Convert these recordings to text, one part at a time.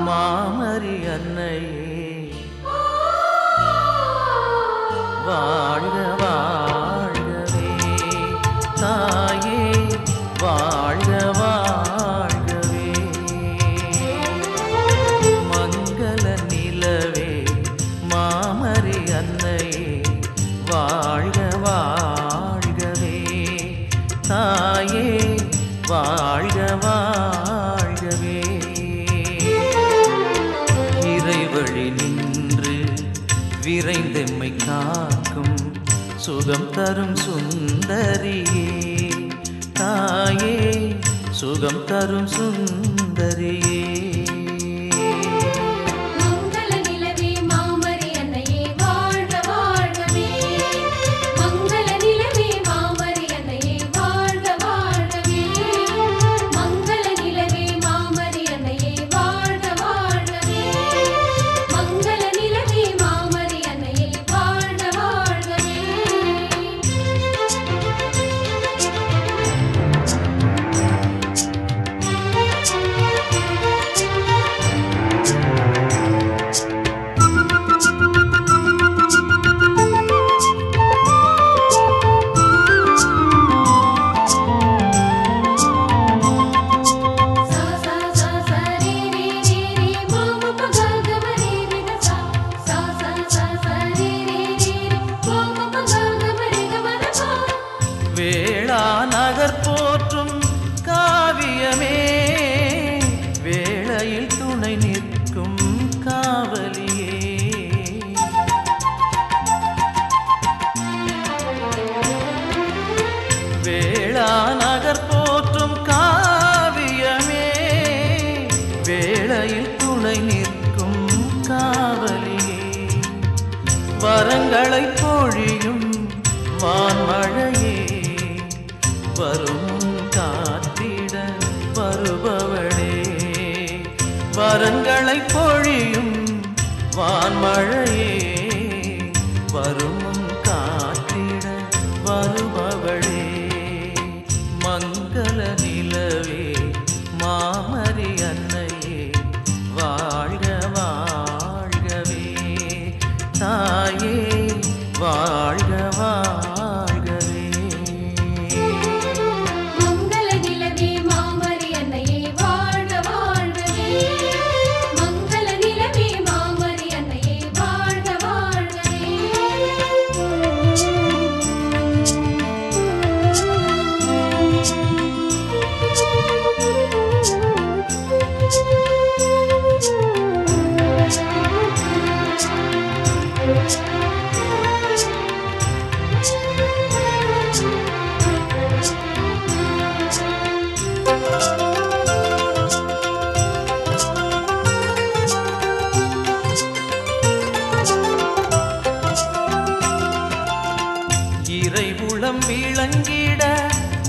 மாமரி அன்னையே வாழ்க வாழ்கவே, தாயே வாழ்க வாழ்கவே, மங்கள நிலவே மாமரி அன்னையே வாழ்க வாழ்கவே, தாயே வாழ்க வாழ்கவே. இறைவழி நின்று விரைந்தெம்மை காக்கும் சுகம் தரும் சுந்தரியே, தாயே சுகம் தரும் சுந்தரியே. வேளா நகர் போற்றும் காவியமே, வேளையில் துணை நிற்கும் காவலியே, வேளா நகர் போற்றும் காவியமே, வேளையில் துணை நிற்கும் காவலியே, வரங்களை பொழியும் வான்மழையே, வரும் காத்திட வருபவளே, வரங்களை பொழியும் வான்மழையே, வரும் காத்திட வருபவளே, மங்கள நிலவே மாமரி அன்னையே வாழ்க வாழ்கவே, தாயே வாழ்க வாழ்கவே. இறைவுளம் விளங்கிட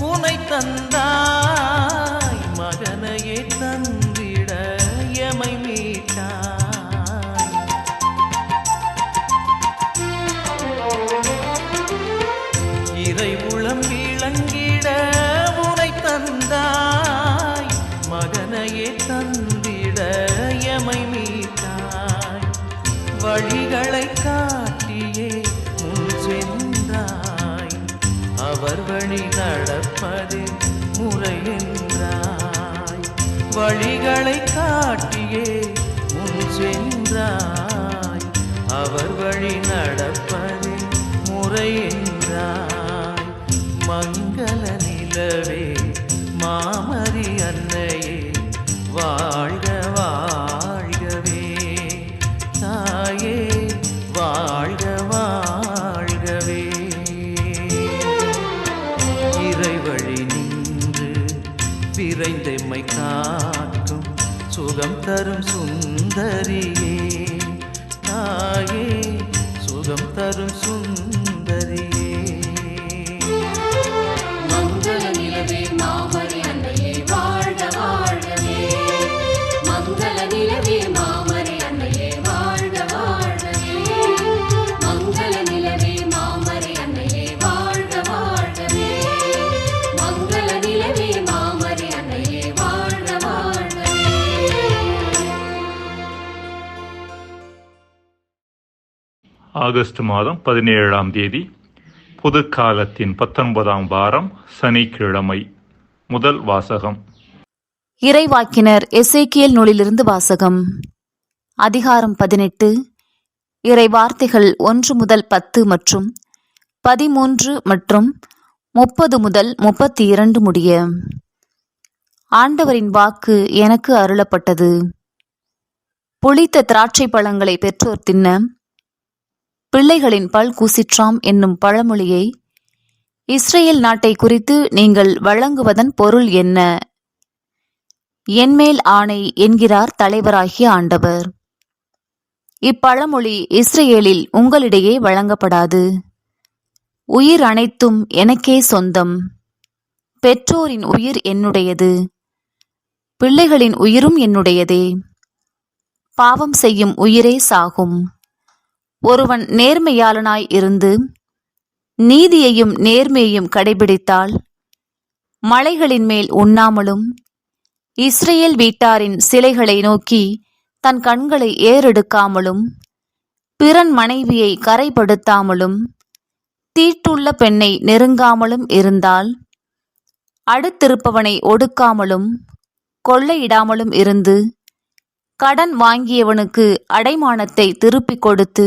உனை தந்தாய், மகனையே தந்திட எமை மீட்டாய், இறைவுளம் விளங்கிட உனை தந்தாய், மகனையே தந்திட எமை மீட்டாய், வழிகளை காட்டியே முன் சென்றாய், அவர் வழி நடப்பது முறை என்றாய், வழிகளை காட்டியே முன் சென்றாய், அவர் வழி நடப்பது முறை என்றாய், மங்கள நிலவே மாமரி அன்னையே வாழ்க வாழ்கவே, தாயே வாழ்க வாழ்கவே. இறைவழி நின்று விரைந்தெம்மை காக்கும் சுகம் தரும் சுந்தரியே, தாயே சுகம் தரும் சுந்தரியே. மங்கள நிலவே மாமரி அன்னையே வாழ்க வாழ்கவே, மங்கள நிலவே மாமரி அன்னையே வாழ்க வாழ்கவே, மங்கள நிலவே மாமரி அன்னையே வாழ்க வாழ்கவே, மங்கள நிலவே மாமரி அன்னையே வாழ்க வாழ்கவே. ஆகஸ்ட் மாதம் 17ஆம் தேதி, புதுக்காலத்தின் 19ஆம் வாரம், சனிக்கிழமை. முதல் வாசகம். இறைவாக்கினர் எசேக்கியேல் நூலிலிருந்து வாசகம். அதிகாரம் 18. இறை வார்த்தைகள் 1 முதல் 10 மற்றும் 13 மற்றும் 30 முதல் 32 முடிய. ஆண்டவரின் வாக்கு எனக்கு அருளப்பட்டது. புளித்த திராட்சை பழங்களை பெற்றோர் தின்ன, பிள்ளைகளின் பல் கூசிற்றாம் என்னும் பழமொழியை இஸ்ரேல் நாட்டை குறித்து நீங்கள் வழங்குவதன் பொருள் என்ன? என்மேல் ஆணை என்கிறார் தலைவராகிய ஆண்டவர். இப்பழமொழி இஸ்ரேலில் உங்களிடையே வழங்கப்படாது. உயிர் அனைத்தும் எனக்கே சொந்தம். பெற்றோரின் உயிர் என்னுடையது, பிள்ளைகளின் உயிரும் என்னுடையதே. பாவம் செய்யும் உயிரே சாகும். ஒருவன் நேர்மையாளனாய் இருந்து நீதியையும் நேர்மையையும் கடைபிடித்தால், மலைகளின் மேல் உண்ணாமலும் இஸ்ரேல் வீட்டாரின் சிலைகளை நோக்கி தன் கண்களை ஏறெடுக்காமலும், பிறன் மனைவியை கரைப்படுத்தாமலும், தீட்டுள்ள பெண்ணை நெருங்காமலும் இருந்தால், அடுத்திருப்பவனை ஒடுக்காமலும் கொள்ளையிடாமலும் இருந்து, கடன் வாங்கியவனுக்கு அடைமானத்தை திருப்பிக் கொடுத்து,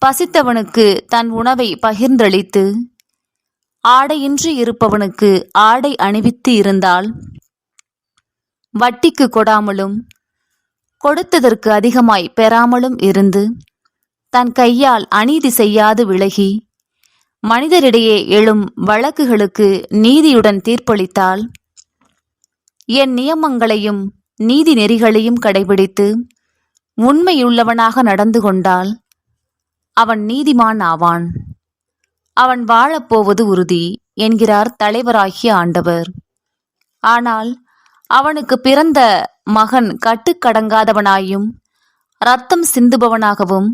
பசித்தவனுக்கு தன் உணவை பகிர்ந்தளித்து, ஆடையின்றி இருப்பவனுக்கு ஆடை அணிவித்து இருந்தால், வட்டிக்கு கொடாமலும் கொடுத்ததற்கு அதிகமாய் பெறாமலும் இருந்து, தன் கையால் அநீதி செய்யாது விலகி, மனிதரிடையே எழும் வழக்குகளுக்கு நீதியுடன் தீர்ப்பளித்தால், என் நியமங்களையும் நீதி நெறிகளையும் கடைபிடித்து உண்மையுள்ளவனாக நடந்து கொண்டால், அவன் நீதிமான் ஆவான். அவன் வாழப்போவது உறுதி என்கிறார் தலைவராகிய ஆண்டவர். ஆனால் அவனுக்கு பிறந்த மகன் கட்டுக்கடங்காதவனாயும் இரத்தம் சிந்துபவனாகவும்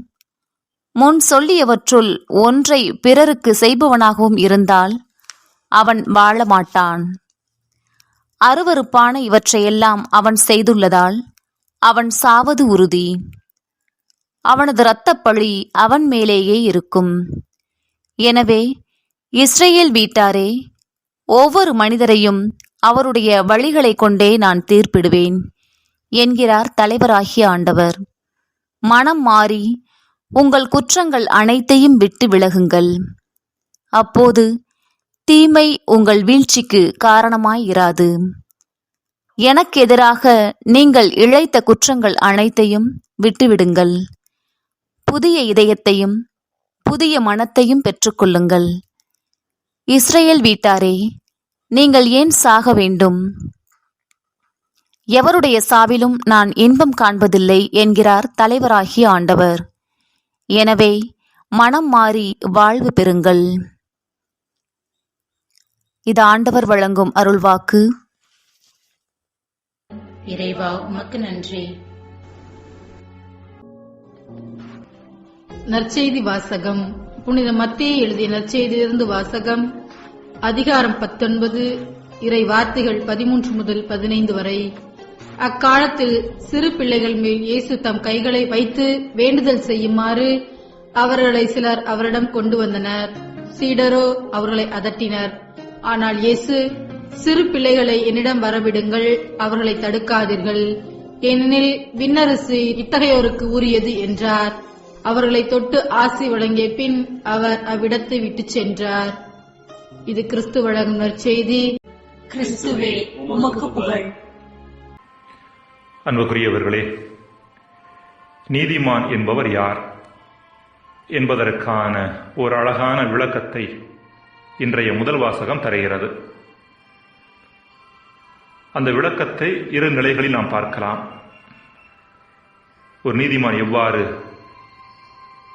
முன் சொல்லியவற்றுள் ஒன்றை பிறருக்கு செய்பவனாகவும் இருந்தால் அவன் வாழமாட்டான். அருவருப்பான இவற்றையெல்லாம் அவன் செய்துள்ளதால் அவன் சாவது உறுதி. அவனது இரத்தப்பழி அவன் மேலேயே இருக்கும். எனவே இஸ்ரேல் வீட்டாரே, ஒவ்வொரு மனிதரையும் அவருடைய வழிகளை கொண்டே நான் தீர்ப்பிடுவேன் என்கிறார் தலைவராகிய ஆண்டவர். மனம் மாறி உங்கள் குற்றங்கள் அனைத்தையும் விட்டு விலகுங்கள். அப்போது தீமை உங்கள் வீழ்ச்சிக்கு காரணமாயிராது. எனக்கு எதிராக நீங்கள் இழைத்த குற்றங்கள் அனைத்தையும் விட்டுவிடுங்கள். புதிய இதயத்தையும் புதிய மனத்தையும் பெற்றுக்கொள்ளுங்கள். இஸ்ரேல் வீட்டாரே, நீங்கள் ஏன் சாக வேண்டும்? எவருடைய சாவிலும் நான் இன்பம் காண்பதில்லை என்கிறார் தலைவராகிய ஆண்டவர். எனவே மனம் மாறி வாழ்வு பெறுங்கள். இது ஆண்டவர் வழங்கும் அருள்வாக்கு. இறைவா, உமக்கு நன்றி. நற்செய்தி வாசகம். புனித மத்தேயு எழுதிய நற்செய்தியிலிருந்து வாசகம். அதிகாரம் 19, இறை வார்த்தைகள் 13 முதல் 15 வரை. அக்காலத்தில் சிறு பிள்ளைகள் மேல் இயேசு தம் கைகளை வைத்து வேண்டுதல் செய்யுமாறு அவர்களை சிலர் அவரிடம் கொண்டு வந்தனர். சீடரோ அவர்களை அதட்டினர். ஆனால் இயேசு, சிறு பிள்ளைகளை என்னிடம் வரவிடுங்கள், அவர்களை தடுக்காதீர்கள், ஏனெனில் விண்ணரசு இத்தகையோருக்கு உரியது என்றார். அவர்களை தொட்டு ஆசி வழங்கிய பின் அவர் அவ்விடத்தை விட்டு சென்றார். இது கிறிஸ்து வழங்கும் நற்செய்தி. கிறிஸ்துவே, உமக்கு புகழ். அன்புக்குரியவர்களே, நீதிமான் என்பவர் யார் என்பதற்கான ஒரு அழகான விளக்கத்தை இன்றைய முதல் வாசகம் தருகிறது. அந்த விளக்கத்தை இரு நிலைகளில் நாம் பார்க்கலாம். ஒரு நீதிமான் எவ்வாறு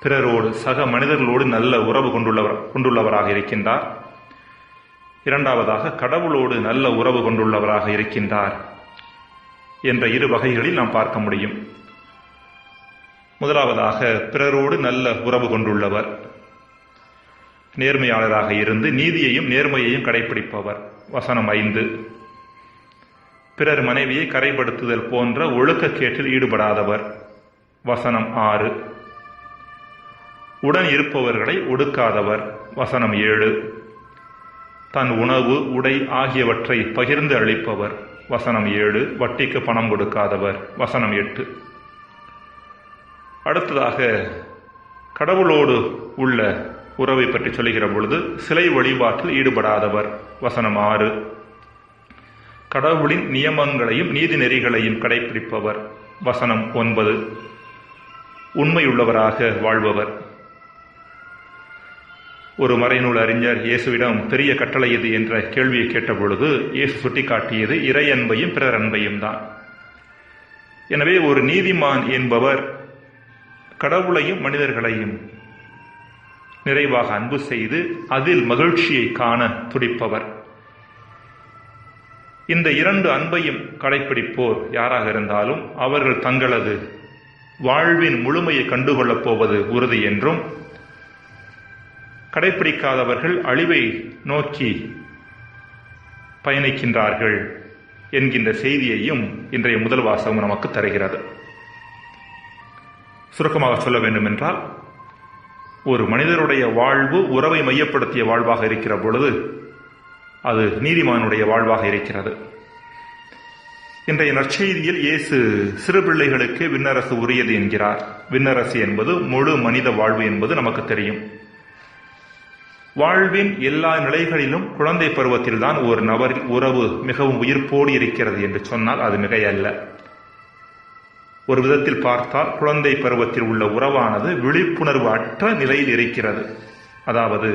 பிறரோடு, சக மனிதர்களோடு நல்ல உறவு கொண்டுள்ளவராக இருக்கின்றார், இரண்டாவதாக கடவுளோடு நல்ல உறவு கொண்டுள்ளவராக இருக்கின்றார் என்ற இரு வகைகளில் நாம் பார்க்க முடியும். முதலாவதாக பிறரோடு நல்ல உறவு கொண்டுள்ளவர், நேர்மையாளராக இருந்து நீதியையும் நேர்மையையும் கடைபிடிப்பவர். வசனம் 5. பிறர் மனைவியை கரைப்படுத்துதல் போன்ற ஒழுக்கக்கேட்டில் ஈடுபடாதவர். வசனம் 6. உடன் இருப்பவர்களை ஒடுக்காதவர். வசனம் 7. தன் உணவு, உடை ஆகியவற்றை பகிர்ந்து அளிப்பவர். வசனம் 7. வட்டிக்கு பணம் கொடுக்காதவர். வசனம் 8. அடுத்ததாக கடவுளோடு உள்ள உறவை பற்றி சொல்லுகிற பொழுது சிலை வழிபாட்டில் ஈடுபடாதவர். வசனம் 6. கடவுளின் நியமங்களையும் நீதி நெறிகளையும் கடைபிடிப்பவர். வசனம் 9. உண்மையுள்ளவராக வாழ்பவர். ஒரு மறைநூல் அறிஞர் இயேசுவிடம் பெரிய கட்டளை எது என்ற கேள்வியை கேட்டபொழுது இயேசு சுட்டிக்காட்டியது இறை அன்பையும் பிறர் அன்பையும் தான். எனவே ஒரு நீதிமான் என்பவர் கடவுளையும் மனிதர்களையும் நிறைவாக அன்பு செய்து அதில் மகிழ்ச்சியை காண துடிப்பவர். இந்த 2 அன்பையும் கடைபிடிப்போர் யாராக இருந்தாலும் அவர்கள் தங்களது வாழ்வின் முழுமையை கண்டுகொள்ளப் போவது உறுதி என்றும், கடைபிடிக்காதவர்கள் அழிவை நோக்கி பயணிக்கின்றார்கள் என்கின்ற செய்தியையும் இன்றைய முதல் வாசகம் நமக்கு தருகிறது. சுருக்கமாக சொல்ல வேண்டும் என்றால், ஒரு மனிதருடைய வாழ்வு உறவை மையப்படுத்திய வாழ்வாக இருக்கிற பொழுது அது நீதிமானுடைய வாழ்வாக இருக்கிறது. இன்றைய நற்செய்தியில் இயேசு சிறு பிள்ளைகளுக்கு விண்ணரசு உரியது என்கிறார். விண்ணரசு என்பது முழு மனித வாழ்வு என்பது நமக்கு தெரியும். வாழ்வின் எல்லா நிலைகளிலும் குழந்தை பருவத்தில்தான் ஒரு நபரின் உறவு மிகவும் உயிர்ப்போடு இருக்கிறது என்று சொன்னால் அது மிகையல்ல. ஒரு விதத்தில் பார்த்தால் குழந்தை பருவத்தில் உள்ள உறவானது விழிப்புணர்வு அற்ற நிலையில் இருக்கிறது. அதாவது,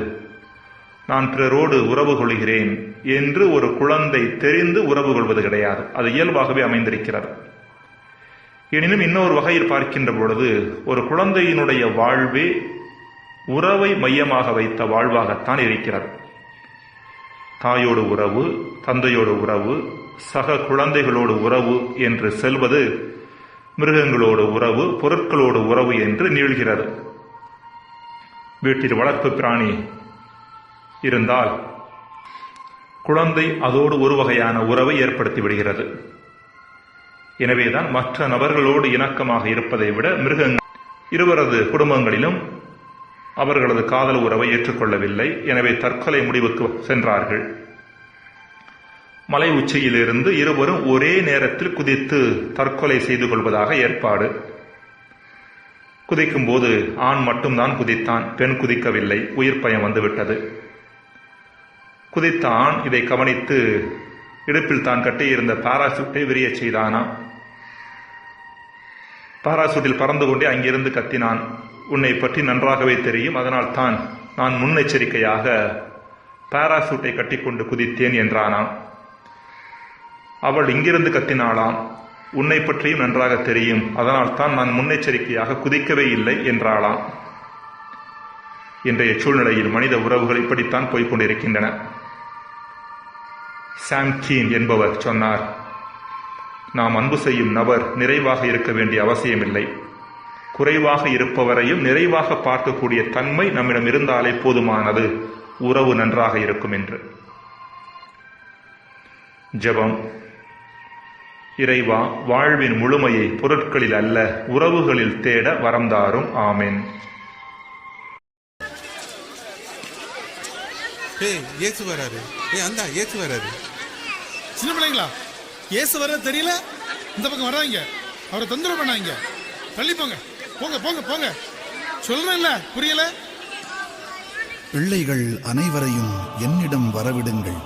நான் பிறரோடு உறவு கொள்கிறேன் என்று ஒரு குழந்தை தெரிந்து உறவு கொள்வது கிடையாது. அது இயல்பாகவே அமைந்திருக்கிறது. எனினும் இன்னொரு வகையில் பார்க்கின்ற பொழுது ஒரு குழந்தையினுடைய வாழ்வே உறவை மையமாக வைத்த வாழ்வாகத்தான் இருக்கிறது. தாயோடு உறவு, தந்தையோடு உறவு, சக குழந்தைகளோடு உறவு என்று செல்வது மிருகங்களோடு உறவு, பொருட்களோடு உறவு என்று நீள்கிறது. வீட்டில் வளர்ப்பு பிராணி இருந்தால் குழந்தை அதோடு ஒரு வகையான உறவை ஏற்படுத்தி விடுகிறது. எனவேதான் மற்ற நபர்களோடு இணக்கமாக இருப்பதை விட மிருகங்கள் இருவரது குடும்பங்களிலும் அவர்களது காதல் உறவை ஏற்றுக்கொள்ளவில்லை. எனவே தற்கொலை முடிவுக்கு சென்றார்கள். மலை உச்சியிலிருந்து இருவரும் ஒரே நேரத்தில் குதித்து தற்கொலை செய்து கொள்வதாக ஏற்பாடு. குதிக்கும் போது ஆண் மட்டும்தான் குதித்தான், பெண் குதிக்கவில்லை. உயிர் பயம் வந்துவிட்டது. குதித்த ஆண் இதை கவனித்து இடுப்பில் தான் கட்டியிருந்த பாராசூட்டை விரிய செய்தானாம். பாராசூட்டில் பறந்து கொண்டே அங்கிருந்து கத்தினான். உன்னை பற்றி நன்றாகவே தெரியும், அதனால் தான் நான் முன்னெச்சரிக்கையாக பாராசூட்டை கட்டிக்கொண்டு குதித்தேன் என்றானாம். அவள் இங்கிருந்து கத்தினாளாம். உன்னை பற்றியும் நன்றாக தெரியும், அதனால் தான் நான் முன்னெச்சரிக்கையாக குதிக்கவே இல்லை என்றாளாம். இன்றைய சூழ்நிலையில் மனித உறவுகள் இப்படித்தான் போய்கொண்டிருக்கின்றன. சாம்கீன் என்பவர் சொன்னார், நாம் அன்பு செய்யும் நபர் நிறைவாக இருக்க வேண்டிய அவசியமில்லை, குறைவாக இருப்பவரையும் நிறைவாக பார்க்கக்கூடிய தன்மை நம்மிடம் இருந்தாலே போதுமானது, உறவு நன்றாக இருக்கும் என்று. ஜெபம். இறைவா, வாழ்வின் முழுமையை பொருட்களில் அல்ல உறவுகளில் தேட வரம் தாரும். ஆமென். இயேசு வராரு. அந்தா இயேசு வராரு. சின்ன பிள்ளைங்களா, இயேசு வர தெரியல, இந்த பக்கம் வராங்க, அவரை தொந்தரவு பண்ணாங்க. தள்ளி போங்க, போங்க போங்க போங்க, சொல்றேன்ல, புரியல? பிள்ளைகள் அனைவரையும் என்னிடம் வரவிடுங்கள்,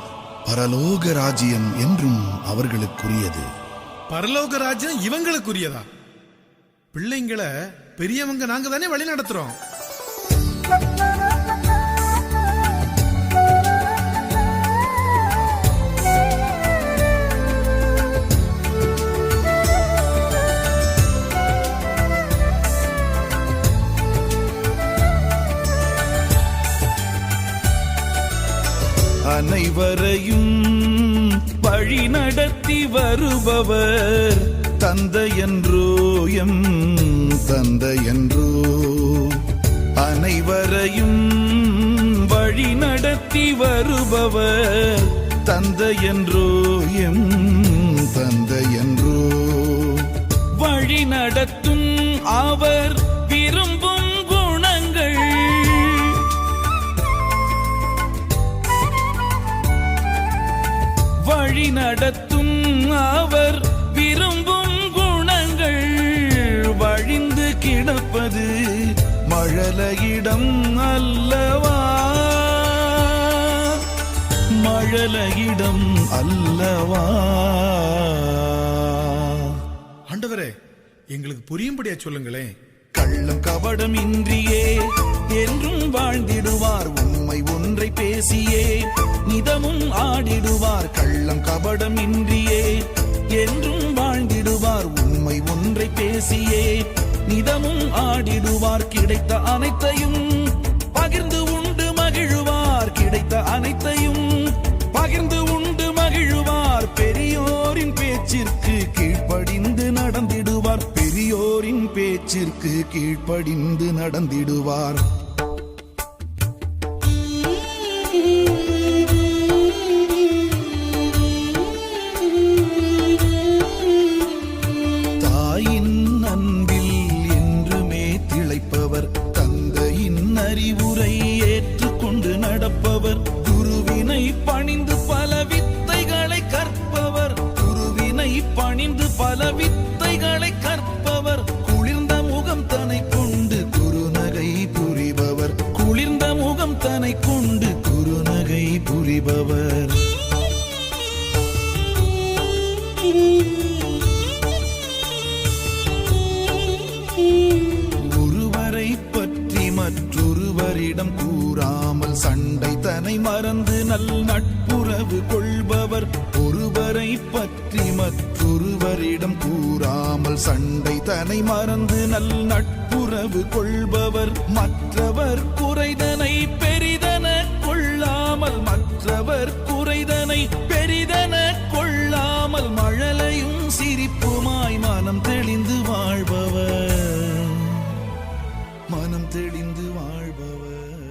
பரலோக ராஜ்யம் என்றும் அவர்களுக்குரியது. பரலோக ராஜ்யம் இவங்களுக்குரியதா? பிள்ளைங்களை பெரியவங்க நாங்க தானே வழி நடத்துறோம். அனைவரையும் வழி நடத்தி வருபவர் தந்தையன்றோ, எம் தந்தையன்றோ. அனைவரையும் வழி நடத்தி வருபவர் தந்தையன்றோ, எம் தந்தையன்றோ. வழி நடத்தும் அவர் விரும்பும் குணங்கள் நடத்தும் அவர் விரும்பும் குணங்கள் வழிந்து கிடப்பது மழலையிடம் அல்லவா, மழலையிடம் அல்லவா. ஆண்டவரே, எங்களுக்கு புரியும்படியா சொல்லுங்களேன். கள்ளம் கபடம் இன்றியே என்றும் வாழ்ந்திடுவார், உண்மை ஒன்றை பேசியே நிதமும் ஆடிடுவார். கள்ளம் கபடம் இன்றியே என்றும் வாழ்ந்திடுவார், உண்மை ஒன்றை பேசியே நிதமும் ஆடிடுவார். கிடைத்த அனைத்தையும் பகிர்ந்து உண்டு மகிழுவார், கிடைத்த அனைத்தையும் பகிர்ந்து உண்டு மகிழுவார். பெரியோரின் பேச்சிற்கு கீழ்ப்படிந்து நடந்திடுவார், பெரியோரின் பேச்சிற்கு கீழ்ப்படிந்து நடந்திடுவார். தாயின் அன்பில் என்றுமே திளைப்பவர், தந்தையின் அறிவுரை ஏற்றுக்கொண்டு நடப்பவர். குருவினை பணிந்து பல வித்தைகளை கற்பவர், குருவினை பணிந்து பல வித்தைகளை கற்பவர். குளிர்ந்த முகம் தன்னை கொண்டு குறுநகை புரிபவர், குளிர்ந்த முகம் தன்னை கொண்டு குறுநகை புரிபவர். ஒருவரை பற்றி மற்றொருவரிடம் கூறாமல் சண்டை தன்னை மறந்து நல் நட்புறவு கொள்பவர். ஒருவரை பற்றி மற்றொருவரிடம் கூறாமல் சண்டை தன்னை மறந்து நல் நட்புறவு கொள்பவர். மற்றவர் குறைதனை பெரிதன கொள்ளாமல், மற்றவர் குறைதனை பெரிதன கொள்ளாமல் மழலையும் சிரிப்புமாய் மனம் தெளிந்து வாழ்பவர், மனம் தெளிந்து வாழ்பவர்.